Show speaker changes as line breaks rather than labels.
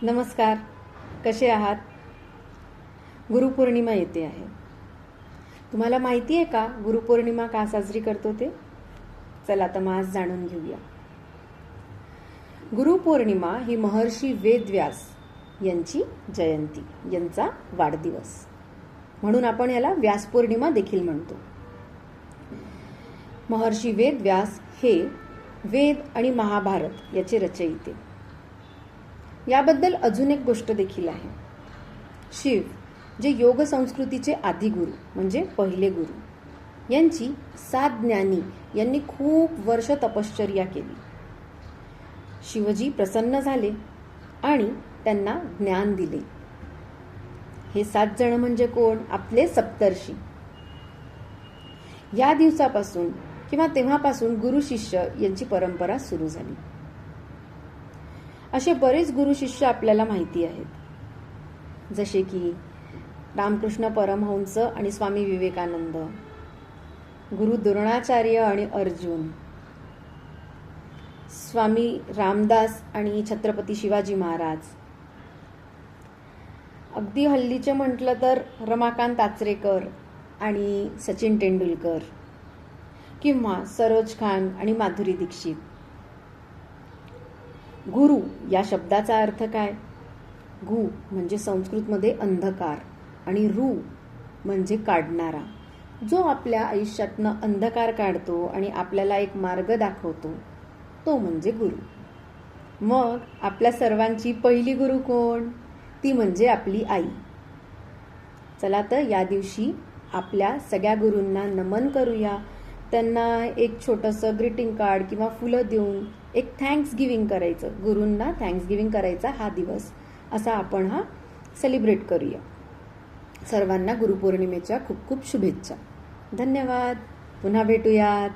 नमस्कार, कसे आहात? गुरुपौर्णिमा येते आहे. तुम्हाला माहिती आहे का गुरुपौर्णिमा का साजरी करतो ते? चला तर मग आज जाणून घेऊया. गुरुपौर्णिमा ही महर्षी वेदव्यास यांची जयंती, यांचा वाढदिवस, म्हणून आपण याला व्यासपौर्णिमा देखील म्हणतो. महर्षी वेदव्यास हे वेद आणि महाभारत याचे रचयिते. याबद्दल अजून एक गोष्ट देखील आहे. शिव जे योग संस्कृतीचे आदिगुरु म्हणजे पहिले गुरु, यांची 7 ज्ञानी यांनी खूप वर्ष तपश्चर्या केली. शिवजी प्रसन्न झाले आणि त्यांना ज्ञान दिले. हे 7 जण म्हणजे कोण? आपले सप्तर्षी. या दिवसापासून किंवा तेव्हापासून गुरु शिष्य यांची परंपरा सुरू झाली. असे बरेच गुरु शिष्य आपल्याला माहिती आहेत, जसे की रामकृष्ण परमहंस आणि स्वामी विवेकानंद, गुरु द्रोणाचार्य आणि अर्जुन, स्वामी रामदास आणि छत्रपती शिवाजी महाराज. अगदी हल्लीचे म्हटलं तर रमाकांत आचरेकर आणि सचिन तेंडुलकर, किंवा सरोज खान आणि माधुरी दीक्षित. गुरु या शब्दाचा अर्थ काय? गु म्हणजे संस्कृतमध्ये अंधकार आणि रु म्हणजे काढणारा. जो आपल्या आयुष्यातनं अंधकार काढतो आणि आपल्याला एक मार्ग दाखवतो, तो म्हणजे गुरु. मग आपल्या सर्वांची पहिली गुरु कोण? ती म्हणजे आपली आई. चला तर या दिवशी आपल्या सगळ्या गुरूंना नमन करूया. त्यांना एक छोटंसं ग्रीटिंग कार्ड किंवा फुलं देऊन एक थँक्स गिव्हिंग करायचं. गुरूंना थँक्स गिव्हिंग करायचा हा दिवस, असा आपण हा सेलिब्रेट करूया. सर्वांना गुरुपौर्णिमेच्या खूप खूप शुभेच्छा. धन्यवाद. पुन्हा भेटूयात.